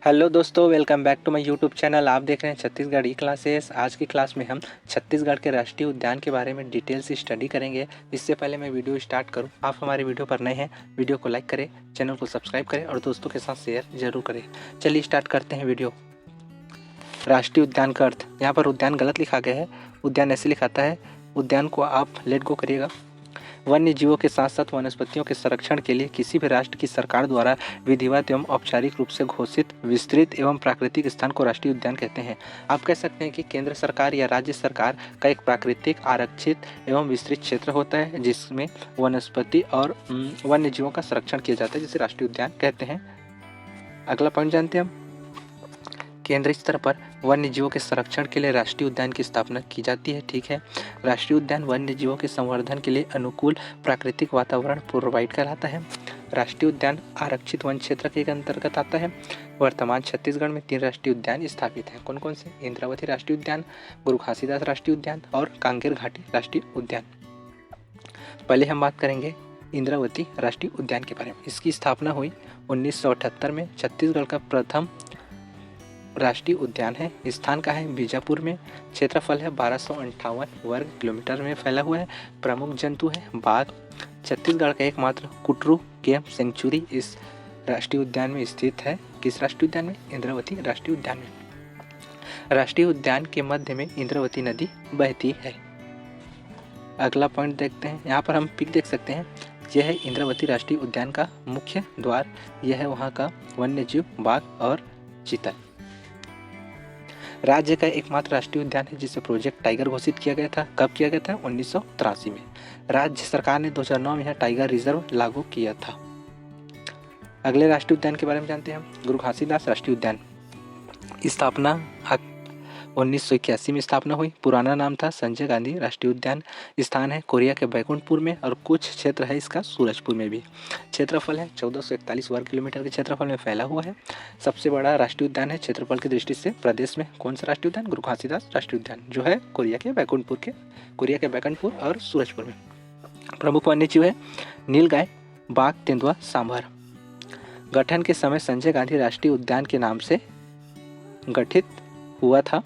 Hello दोस्तों, welcome back to my YouTube channel. आप देख रहे हैं छत्तीसगढ़ ई क्लासेस। आज की क्लास में हम छत्तीसगढ़ के राष्ट्रीय उद्यान के बारे में डिटेल से स्टडी करेंगे। इससे पहले मैं वीडियो स्टार्ट करूं, आप हमारे वीडियो पर नए हैं, वीडियो को लाइक करें, चैनल को सब्सक्राइब करें और दोस्तों के साथ शेयर जरूर करें। चलिए स्टार्ट करते हैं वीडियो। राष्ट्रीय उद्यान का अर्थ, यहाँ पर उद्यान गलत लिखा गया है। उद्यान ऐसे लिखाता है, उद्यान को आप लेट गो करिएगा। वन्य जीवों के साथ साथ वनस्पतियों के संरक्षण के लिए किसी भी राष्ट्र की सरकार द्वारा विधिवत एवं औपचारिक रूप से घोषित विस्तृत एवं प्राकृतिक स्थान को राष्ट्रीय उद्यान कहते हैं। आप कह सकते हैं कि केंद्र सरकार या राज्य सरकार का एक प्राकृतिक आरक्षित एवं विस्तृत क्षेत्र होता है जिसमें वनस्पति और वन्य जीवों का संरक्षण किया जाता है, जिसे राष्ट्रीय उद्यान कहते हैं। अगला पॉइंट जानते हैं हम। केंद्रीय स्तर पर वन्य जीवों के संरक्षण के लिए राष्ट्रीय उद्यान की स्थापना की जाती है। ठीक है, राष्ट्रीय उद्यान वन्य जीवों के संवर्धन के लिए अनुकूल प्राकृतिक वातावरण प्रोवाइड कराता है। राष्ट्रीय उद्यान आरक्षित वन क्षेत्र के अंतर्गत आता है। वर्तमान छत्तीसगढ़ में 3 राष्ट्रीय उद्यान स्थापित हैं। कौन कौन से? इंद्रावती राष्ट्रीय उद्यान, गुरु घासीदास राष्ट्रीय उद्यान और कांगेर घाटी राष्ट्रीय उद्यान। पहले हम बात करेंगे इंद्रावती राष्ट्रीय उद्यान के बारे में। इसकी स्थापना हुई 1978 में। छत्तीसगढ़ का प्रथम राष्ट्रीय उद्यान है। स्थान का है बीजापुर में। क्षेत्रफल है 1258 वर्ग किलोमीटर में फैला हुआ है। प्रमुख जंतु है बाघ। छत्तीसगढ़ का एकमात्र कुटरू गेम सेंचुरी इस राष्ट्रीय उद्यान में स्थित है। किस राष्ट्रीय उद्यान में? इंद्रावती राष्ट्रीय उद्यान में। राष्ट्रीय उद्यान के मध्य में इंद्रावती नदी बहती है। अगला पॉइंट देखते हैं। यहाँ पर हम पिक देख सकते हैं। यह है इंद्रावती राष्ट्रीय उद्यान का मुख्य द्वार। यह है वहाँ का वन्य जीव बाघ और चीता। राज्य का एकमात्र राष्ट्रीय उद्यान है जिसे प्रोजेक्ट टाइगर घोषित किया गया था। कब किया गया था? 1983 में। राज्य सरकार ने 2009 में यह टाइगर रिजर्व लागू किया था। अगले राष्ट्रीय उद्यान के बारे में जानते हैं हम। गुरु घासीदास राष्ट्रीय उद्यान। स्थापना 1981 में स्थापना हुई। पुराना नाम था संजय गांधी राष्ट्रीय उद्यान। स्थान है कोरिया के बैकुंठपुर में और कुछ क्षेत्र है इसका सूरजपुर में भी। क्षेत्रफल है 1441 वर्ग किलोमीटर के क्षेत्रफल में फैला हुआ है। सबसे बड़ा राष्ट्रीय उद्यान है क्षेत्रफल की दृष्टि से प्रदेश में। कौन सा राष्ट्रीय उद्यान? गुरु घासीदास राष्ट्रीय उद्यान, जो है कोरिया के बैकुंठपुर और सूरजपुर में। प्रमुख वन्य जीव है नीलगाय, बाघ, तेंदुआ, सांभर। गठन के समय संजय गांधी राष्ट्रीय उद्यान के नाम से गठित हुआ था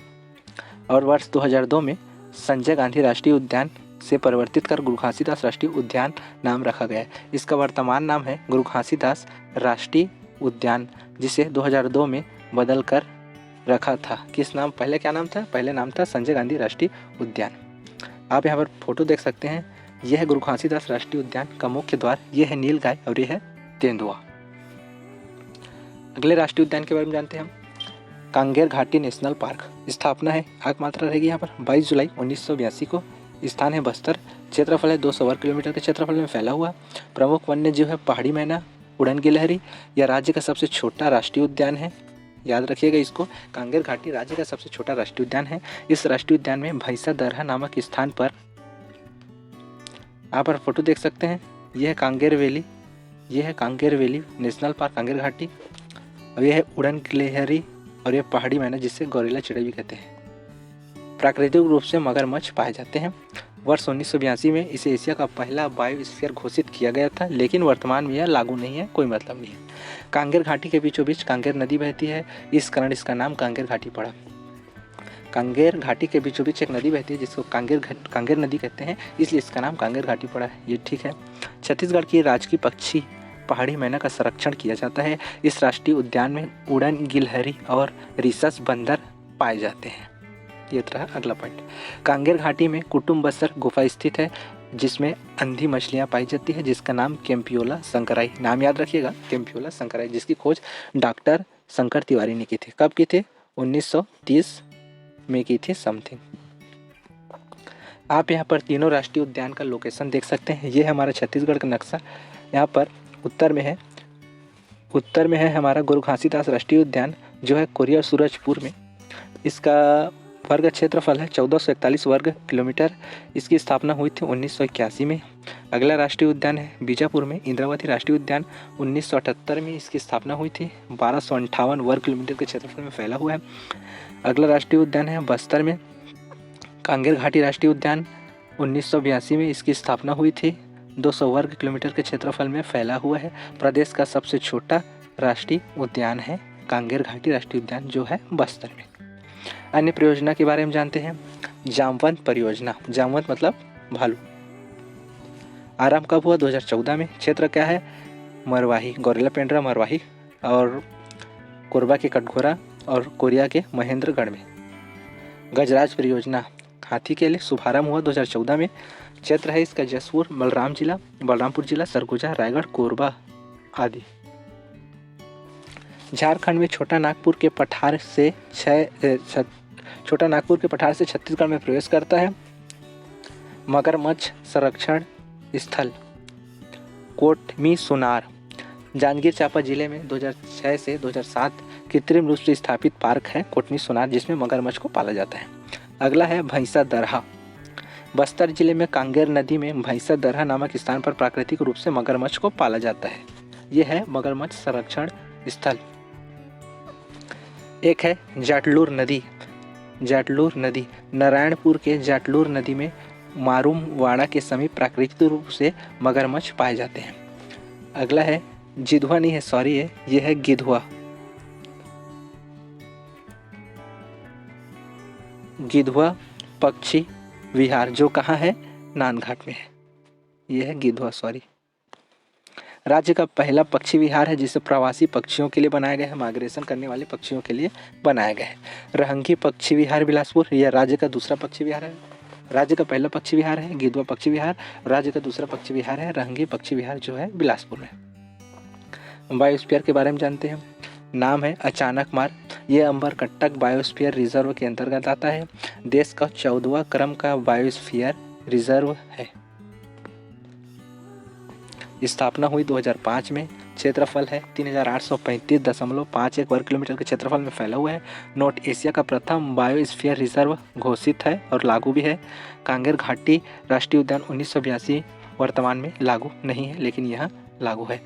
और वर्ष 2002 में संजय गांधी राष्ट्रीय उद्यान से परिवर्तित कर गुरु घासीदास राष्ट्रीय उद्यान नाम रखा गया है। इसका वर्तमान नाम है गुरु घासीदास राष्ट्रीय उद्यान, जिसे 2002 में बदल कर रखा था। किस नाम? पहले क्या नाम था? पहले नाम था संजय गांधी राष्ट्रीय उद्यान। आप यहाँ पर फोटो देख सकते हैं। यह है गुरु घासीदास राष्ट्रीय उद्यान का मुख्य द्वार। यह है नीलगाय और यह है तेंदुआ। अगले राष्ट्रीय उद्यान के बारे में जानते हैं हम। कांगेर घाटी नेशनल पार्क। स्थापना है, आग मात्रा रहेगी यहाँ पर 22 जुलाई 1982 को। स्थान है बस्तर। क्षेत्रफल है 200 वर्ग किलोमीटर के क्षेत्रफल में फैला हुआ। प्रमुख वन्य जीव है पहाड़ी मैना, उड़न गिलहरी। यह राज्य का सबसे छोटा राष्ट्रीय उद्यान है, याद रखिएगा इसको। कांगेर घाटी राज्य का सबसे छोटा राष्ट्रीय उद्यान है। इस राष्ट्रीय उद्यान में भैंसा दरहा नामक स्थान पर आप पर फोटो देख सकते हैं। यह है कांगेर वैली, यह है Kanger valley national park Kanger घाटी, और यह है उड़न गिलहरी और यह पहाड़ी मैना, जिसे गौरेला चिड़ै भी कहते हैं। प्राकृतिक रूप से मगरमच्छ पाए जाते हैं। वर्ष 1982 में इसे एशिया का पहला बायोस्फीयर घोषित किया गया था, लेकिन वर्तमान में यह लागू नहीं है, कोई मतलब नहीं है। कांगेर घाटी के बीचों बीच कांगेर नदी बहती है, इस कारण इसका नाम कांगेर घाटी पड़ा। कांगेर घाटी के बीचों बीच एक नदी बहती है जिसको कांगेर नदी कहते हैं, इसलिए इसका नाम कांगेर घाटी पड़ा है। ये ठीक है। छत्तीसगढ़ की राजकीय पक्षी पहाड़ी मैना का संरक्षण किया जाता है। इस राष्ट्रीय उद्यान में उड़न गिलहरी और रिसस बंदर पाए जाते हैं। ये रहा अगला पॉइंट। कांगेर घाटी में कुटुम्बसर गुफा स्थित है जिसमें अंधी मछलियां पाई जाती है, जिसका नाम कैंपियोला शंकराई। नाम याद रखिएगा, कैंपियोला शंकराई, जिसकी खोज डॉक्टर शंकर तिवारी ने की थी। कब की थी? 1930 में की थी समथिंग। आप यहाँ पर तीनों राष्ट्रीय उद्यान का लोकेशन देख सकते हैं। ये है हमारा छत्तीसगढ़ का नक्शा। यहाँ पर उत्तर में है हमारा गुरु घासीदास राष्ट्रीय उद्यान, जो है कोरिया सूरजपुर में। इसका वर्ग क्षेत्रफल है 1441 वर्ग किलोमीटर। इसकी स्थापना हुई थी 1981 में। अगला राष्ट्रीय उद्यान है बीजापुर में इंद्रावती राष्ट्रीय उद्यान। 1978 में इसकी स्थापना हुई थी। 1258 वर्ग किलोमीटर के क्षेत्रफल में फैला हुआ है। अगला राष्ट्रीय उद्यान है बस्तर में कांगेर घाटी राष्ट्रीय उद्यान। 1982 में इसकी स्थापना हुई थी। 200 वर्ग किलोमीटर के क्षेत्रफल में फैला हुआ है। प्रदेश का सबसे छोटा राष्ट्रीय उद्यान है कांगेर घाटी राष्ट्रीय उद्यान जो है बस्तर में। अन्य परियोजना के बारे में जानते हैं। जामवंत परियोजना, जामवंत मतलब भालू, आरंभ कब हुआ? 2014 में। क्षेत्र क्या है? मरवाही, गौरेला पेंड्रा मरवाही, और कोरबा के कटघोरा और कोरिया के महेंद्रगढ़ में। गजराज परियोजना हाथी के लिए शुभारंभ हुआ 2014 में। क्षेत्र है इसका जसपुर, बलरामपुर जिला, सरगुजा, रायगढ़, कोरबा आदि। झारखंड में छोटा नागपुर के पठार से छत्तीसगढ़ में प्रवेश करता है। मगरमच्छ संरक्षण स्थल कोटमी सुनार, जांजगीर चांपा जिले में 2006 से 2007 कृत्रिम रूप से स्थापित पार्क है कोटमी सुनार, जिसमें मगरमच्छ को पाला जाता है। अगला है भैंसा दरहा, बस्तर जिले में कांगेर नदी में भैंसा दरहा नामक स्थान पर प्राकृतिक रूप से मगरमच्छ को पाला जाता है। यह है मगरमच्छ संरक्षण स्थल। एक है जाटलूर नदी, नारायणपुर के जाटलूर नदी में मारूमवाड़ा के समीप प्राकृतिक रूप से मगरमच्छ पाए जाते हैं। अगला है जिधुआ नहीं है, सॉरी है, यह है गिधवा पक्षी विहार, जो कहाँ है? नानघाट में है। यह है गिधवा, सॉरी। राज्य का पहला पक्षी विहार है जिसे प्रवासी पक्षियों के लिए बनाया गया है, माइग्रेशन करने वाले पक्षियों के लिए बनाया गया है। रहंगी पक्षी विहार बिलासपुर, यह राज्य का दूसरा पक्षी विहार है। राज्य का पहला पक्षी विहार है गिधवा पक्षी विहार, राज्य का दूसरा पक्षी विहार है रहंगी पक्षी विहार, जो है बिलासपुर में। बायोस्फीयर के बारे में जानते हैं। नाम है अचानकमार, यह अम्बरकंटक बायोस्फीयर रिजर्व के अंतर्गत आता है। देश का 14वां क्रम का बायोस्फीयर रिजर्व है। स्थापना हुई 2005 में। क्षेत्रफल है 3835.51 वर्ग किलोमीटर के क्षेत्रफल में फैला हुआ है। नॉर्थ एशिया का प्रथम बायोस्फीयर रिजर्व घोषित है और लागू भी है। कांगेर घाटी राष्ट्रीय उद्यान 1982 वर्तमान में लागू नहीं है, लेकिन यह लागू है।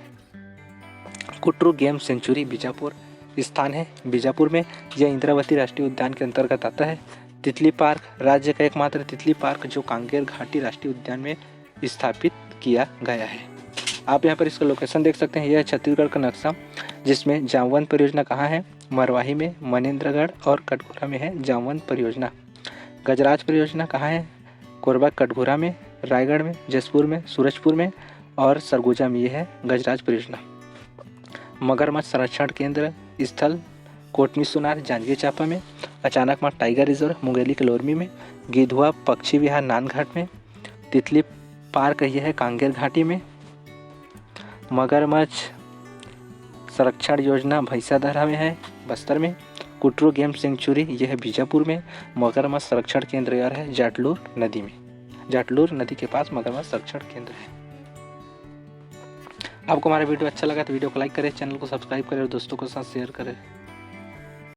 कुटरू गेम सेंचुरी बीजापुर स्थान है बीजापुर में, यह इंद्रावती राष्ट्रीय उद्यान के अंतर्गत आता है। तितली पार्क राज्य का एकमात्र तितली पार्क जो कांगेर घाटी राष्ट्रीय उद्यान में स्थापित किया गया है। आप यहाँ पर इसका लोकेशन देख सकते हैं। यह छत्तीसगढ़ का नक्शा, जिसमें जामवंत परियोजना कहाँ है? मरवाही में, मनेंद्रगढ़ और कटघोरा में है जामवंत परियोजना। गजराज परियोजना कहाँ है? कोरबा कटघोरा में, रायगढ़ में, जसपुर में, सूरजपुर में और सरगुजा में। यह है गजराज परियोजना। मगरमच्छ संरक्षण केंद्र स्थल कोटमी सुनार जांजगीर चांपा में। अचानकमार टाइगर रिजर्व मुंगेली के लोरमी में। गिधवा पक्षी विहार नानघाट में। तितली पार्क यह है कांगेर घाटी में। मगरमच्छ संरक्षण योजना भैंसा दरहा में है बस्तर में। कुटरू गेम सेंचुरी यह है बीजापुर में। मगरमच्छ संरक्षण केंद्र यह है जाटलूर नदी में, जाटलूर नदी के पास मगरमच्छ संरक्षण केंद्र है। आपको हमारा वीडियो अच्छा लगा तो वीडियो को लाइक करें, चैनल को सब्सक्राइब करें और दोस्तों के साथ शेयर करें।